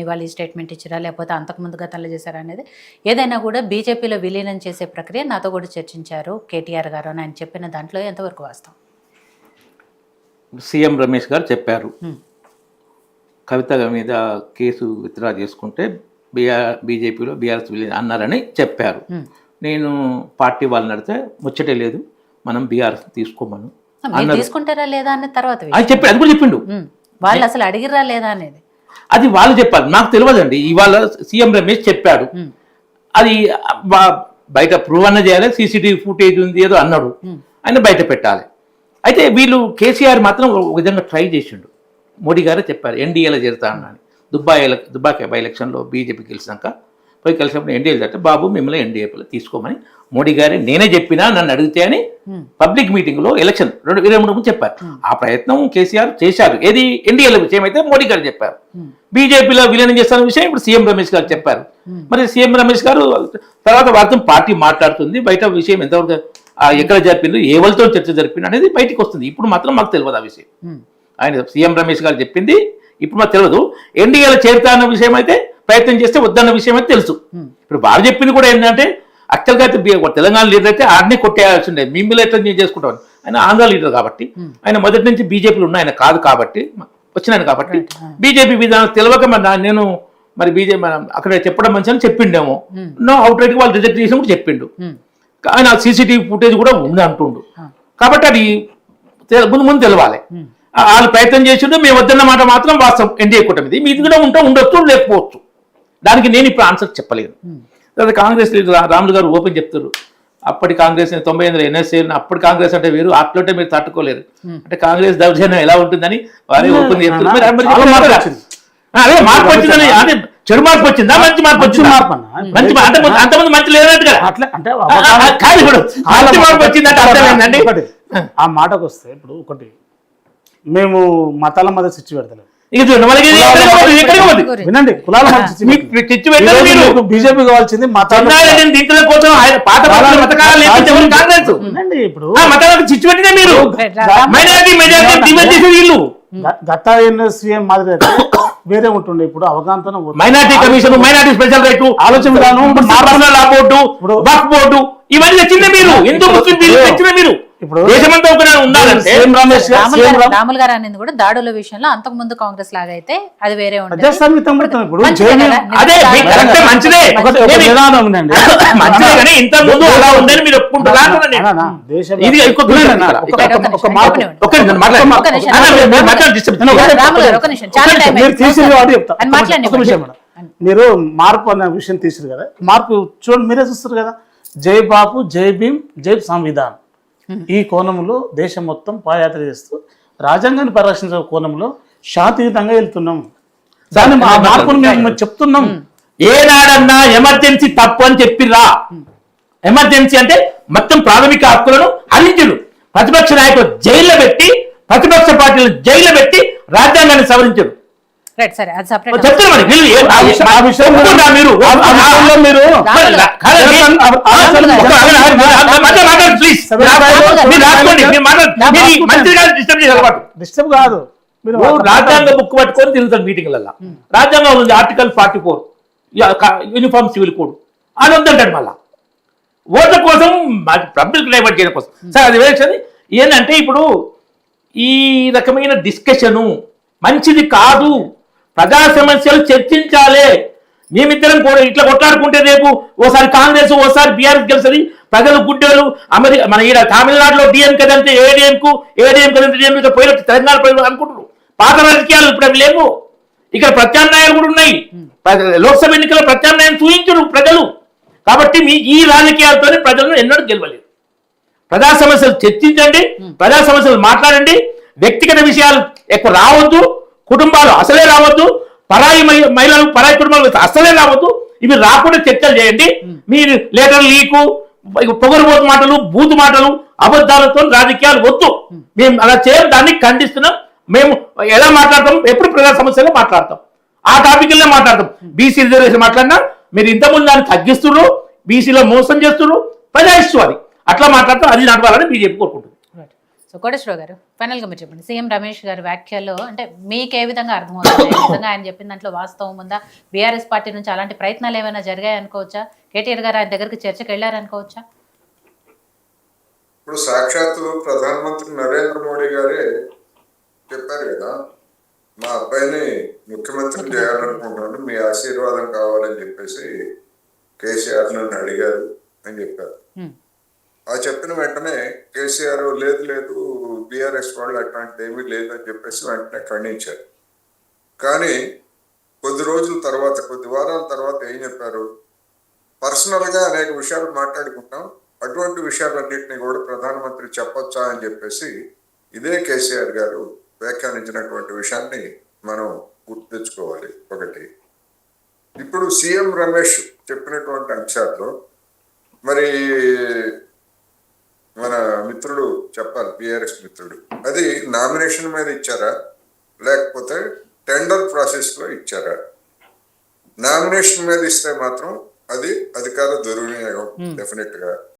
ఇవాళ ఈ స్టేట్మెంట్ ఇచ్చారా లేకపోతే అంతకుముందు గతంలో చేశారా అనేది ఏదైనా కూడా బీజేపీలో విలీనం చేసే ప్రక్రియ నాతో కూడా చర్చించారు కేటీఆర్ గారు అని ఆయన చెప్పిన దాంట్లో ఎంతవరకు వాస్తవం? సీఎం రమేష్ గారు చెప్పారు కవిత మీద కేసు విత్డ్రా చేసుకుంటే బీజేపీలో బీఆర్ఎస్ విలీనం అన్నారని చెప్పారు. నేను పార్టీ వాళ్ళని అడిగితే ముచ్చటే లేదు, మనం బీఆర్ఎస్ తీసుకోమను తీసుకుంటారా లేదా అనే తర్వాత చెప్పి అది కూడా చెప్పిండు. వాళ్ళు అసలు అడిగిరా లేదా అనేది అది వాళ్ళు చెప్పారు, నాకు తెలియదండి. ఇవాళ సీఎం రమేష్ చెప్పాడు, అది బయట ప్రూవ్ అన్న చేయాలి, సీసీటీవీ ఫుటేజ్ ఉంది ఏదో అన్నాడు, ఆయన బయట పెట్టాలి. అయితే వీళ్ళు కేసీఆర్ మాత్రం ఒక విధంగా ట్రై చేసిండు. మోడీ గారే చెప్పారు ఎన్డీఏలో చేరుతా అన్నాను. దుబ్బాక బై ఎలక్షన్లో బీజేపీ గెలిచినాక పోయి కలిసినప్పుడు ఎన్డీఏలు అంటే బాబు మిమ్మల్ని ఎన్డీఏలో తీసుకోమని మోడీ గారే నేనే చెప్పినా నన్ను అడిగితే అని పబ్లిక్ మీటింగ్లో ఎలక్షన్ 2023 చెప్పారు. ఆ ప్రయత్నం కేసీఆర్ చేశారు. ఏది ఎన్డీఏల విషయం అయితే మోడీ గారు చెప్పారు. బీజేపీలో విలీనం చేస్తున్న విషయం ఇప్పుడు సీఎం రమేష్ గారు చెప్పారు. మరి సీఎం రమేష్ గారు తర్వాత వారితో పార్టీ మాట్లాడుతుంది, బయట విషయం ఎంతవరకు ఎక్కడ జరిపింది, ఎవరితో చర్చ జరిపింది అనేది బయటకు వస్తుంది. ఇప్పుడు మాత్రం మాకు తెలియదు ఆ విషయం. ఆయన సీఎం రమేష్ గారు చెప్పింది ఇప్పుడు మాకు తెలియదు. ఎన్డీఏలో చేరుతా అన్న విషయం అయితే ప్రయత్నం చేస్తే వద్దన్న విషయం అయితే తెలుసు. ఇప్పుడు వారు చెప్పింది కూడా ఏంటంటే యాక్చువల్గా అయితే తెలంగాణ లీడర్ అయితే ఆడనే కొట్టేయాల్సిందే, మిమ్మల్ని ఎట్లా నేను చేసుకుంటాను. ఆయన ఆంధ్ర లీడర్ కాబట్టి, ఆయన మొదటి నుంచి బీజేపీలో ఉన్న ఆయన కాదు కాబట్టి వచ్చినాను కాబట్టి బీజేపీ విధానం తెలియక నేను మరి బీజేపీ అక్కడ చెప్పడం మంచిదని చెప్పిండేమో, నో అవుట్ రైట్ వాళ్ళు రిజెక్ట్ చేసిన కూడా చెప్పిండు. ఆయన సీసీటీవీ ఫుటేజ్ కూడా ఉంది అంటుండు. కాబట్టి అది ముందు తెలవాలి. వాళ్ళు ప్రయత్నం చేసిండు, మేము వద్దన్న మాట మాత్రం వాస్తవం. ఎన్డీఏ కూటమిది మీది కూడా ఉండొచ్చు లేకపోవచ్చు, దానికి నేను ఇప్పుడు ఆన్సర్ చెప్పలేను. తర్వాత కాంగ్రెస్ లీడర్ రాములు గారు ఓపెన్ చెప్తారు, అప్పటి కాంగ్రెస్ 98 ఎన్ఎస్ఏ అప్పటి కాంగ్రెస్ అంటే వేరు, అట్లంటే మీరు తట్టుకోలేరు అంటే కాంగ్రెస్ దౌర్జన్యం ఎలా ఉంటుందని వారే ఓపెన్ చెప్తారు. అదే మార్పు వచ్చిందని, అదే చెడు మార్పు వచ్చిందా మంచి మార్పు వచ్చింది? మంచి అంతమంది మంచి లేదన్నట్టు కదా, మంచి మార్పు వచ్చిందంటే అర్థమైందండి. ఆ మాటకు వస్తే ఇప్పుడు ఒకటి మేము మతాల మధ్య చిచ్చు పెడతలేదు. వినండి, కులాల బీజేపీ కావాల్సింది దీంట్లో కోసం కాంగ్రెస్ చిచ్చు పెట్టినా మీరు గత సీఎం మాదిరి అయితే వేరే ఉంటుండే. ఇప్పుడు అవగాహన minority commission, minority special right, ఆలోచన బోర్డు ఇవన్నీ తెచ్చిందే మీరు. ఎందుకు ముస్లిం తెచ్చిన మీరు ఇప్పుడు దేశమంతా ఉండాలంటే రాములు గారు అనేది కూడా దాడుల విషయంలో అంతకు ముందు కాంగ్రెస్ లాగా అయితే అది వేరే ఉంటుంది. మీరు మార్పు అనే విషయం తీసారు కదా, మార్పు చూడండి మీరే చూస్తారు కదా. జై బాపు, జై భీమ్, జై సంవిధాన్ ఈ కోణంలో దేశం మొత్తం పాదయాత్ర చేస్తూ రాజ్యాంగాన్ని పరిరక్షించే కోణంలో శాంతియుతంగా వెళ్తున్నాం. దాన్ని మార్పును మేము చెప్తున్నాం. ఏనాడన్నా ఎమర్జెన్సీ తప్పు అని చెప్పిరా? ఎమర్జెన్సీ అంటే మొత్తం ప్రాథమిక హక్కులను హరించడు. ప్రతిపక్ష నాయకులు జైల్లో పెట్టి, ప్రతిపక్ష పార్టీలు జైల్లో పెట్టి రాజ్యాంగాన్ని సవరించడు. డిస్టర్బ్ కాదు, రాజ్యాంగ బుక్ పట్టుకొని తిరుగుతారు మీటింగ్లలో. రాజ్యాంగం ఉంది ఆర్టికల్ 44 యూనిఫామ్ సివిల్ కోడ్ అని ఉందంటాడు. మళ్ళా ఓట్ల కోసం పబ్లిక్ డైవర్ట్ చేయడం కోసం. సార్ అది వేరే ఏంటంటే ఇప్పుడు ఈ రకమైన డిస్కషను మంచిది కాదు. ప్రజా సమస్యలు చర్చించాలి. మేమిద్దరం కూడా ఇట్లా కొట్లాడుకుంటే రేపు ఓసారి కాంగ్రెస్ ఓసారి బీఆర్ఎస్ గెలుస్తుంది. ప్రజలు గుడ్డలు మన ఈడ తమిళనాడులో డిఎంకే అంటే ఏడీఎంకు డిఎంకే పోయినట్టు తెలంగాణ ప్రజలు అనుకుంటున్నారు. పాత రాజకీయాలు ఇప్పుడు అవి లేవు. ఇక్కడ ప్రత్యామ్నాయాలు కూడా ఉన్నాయి. లోక్సభ ఎన్నికల్లో ప్రత్యామ్నాయం చూపించరు ప్రజలు. కాబట్టి మీ ఈ రాజకీయాలతోనే ప్రజలను ఎన్నడూ గెలవలేదు. ప్రజా సమస్యలు చర్చించండి, ప్రజా సమస్యలు మాట్లాడండి. వ్యక్తిగత విషయాలు ఎక్కువ రావద్దు, కుటుంబాలు అసలే రావద్దు, పరాయి మహిళలు పరాయి కుటుంబాలు అసలే రావద్దు. ఇవి రాకుండా చర్చలు చేయండి. మీరు లేటర్ లీకు, పొగరుబోతు మాటలు, బూతు మాటలు, అబద్ధాలతో రాజకీయాలు వద్దు. మేము అలా చేయడం, దాన్ని ఖండిస్తున్నాం. మేము ఎలా మాట్లాడతాం, ఎప్పుడు ప్రజా సమస్యలో మాట్లాడతాం, ఆ టాపిక్లనే మాట్లాడతాం. బీసీ రిజర్వేషన్ మాట్లాడినా మీరు ఇంతకుముందు దాన్ని తగ్గిస్తున్నారు, బీసీలో మోసం చేస్తున్నారు, ప్రజా ఇష్యూ అది. అట్లా మాట్లాడతాం, అది నడవాలని బీజేపీ కోరుకుంటుంది. సో కోటేశ్వరరావు గారు ఫైనల్గా మీరు చెప్పండి, సీఎం రమేష్ గారి వ్యాఖ్యల్లో అంటే మీకు ఏ విధంగా అర్థమవుతుంది? నిజంగా ఆయన చెప్పిన దాంట్లో వాస్తవం ఉందా? బీఆర్ఎస్ పార్టీ నుంచి అలాంటి ప్రయత్నాలు ఏమైనా జరిగాయి అనుకోవచ్చా? కేటీఆర్ గారు ఆయన దగ్గరికి చర్చకు వెళ్ళారనుకోవచ్చా? ఇప్పుడు సాక్షాత్తు ప్రధానమంత్రి నరేంద్ర మోడీ గారే చెప్పారు కదా, మా అబ్బాయిని ముఖ్యమంత్రి చేయాలనుకుంటున్నాను, మీ ఆశీర్వాదం కావాలని చెప్పేసి కేసీఆర్ నన్ను అడిగారు అని చెప్పారు. ఆ చెప్పిన వెంటనే కేసీఆర్ లేదు లేదు బీఆర్ఎస్ వాళ్ళు అట్లాంటిది ఏమీ లేదు అని చెప్పేసి వెంటనే ఖండించారు. కానీ కొద్ది రోజుల తర్వాత, కొద్ది వారాల తర్వాత ఏం చెప్పారు, పర్సనల్గా అనేక విషయాలు మాట్లాడుకుంటాం, అటువంటి విషయాలన్నింటినీ కూడా ప్రధానమంత్రి చెప్పొచ్చా అని చెప్పేసి ఇదే కేసీఆర్ గారు వ్యాఖ్యానించినటువంటి విషయాన్ని మనం గుర్తు తెచ్చుకోవాలి. ఒకటి, ఇప్పుడు సీఎం రమేష్ చెప్పినటువంటి అంశాల్లో మరి మన మిత్రుడు చెప్పాలి, బీఆర్ఎస్ మిత్రుడు, అది నామినేషన్ మీద ఇచ్చారా లేకపోతే టెండర్ ప్రాసెస్లో ఇచ్చారా? నామినేషన్ మీద ఇస్తే మాత్రం అది అధికార దుర్వినియోగం డెఫినెట్గా.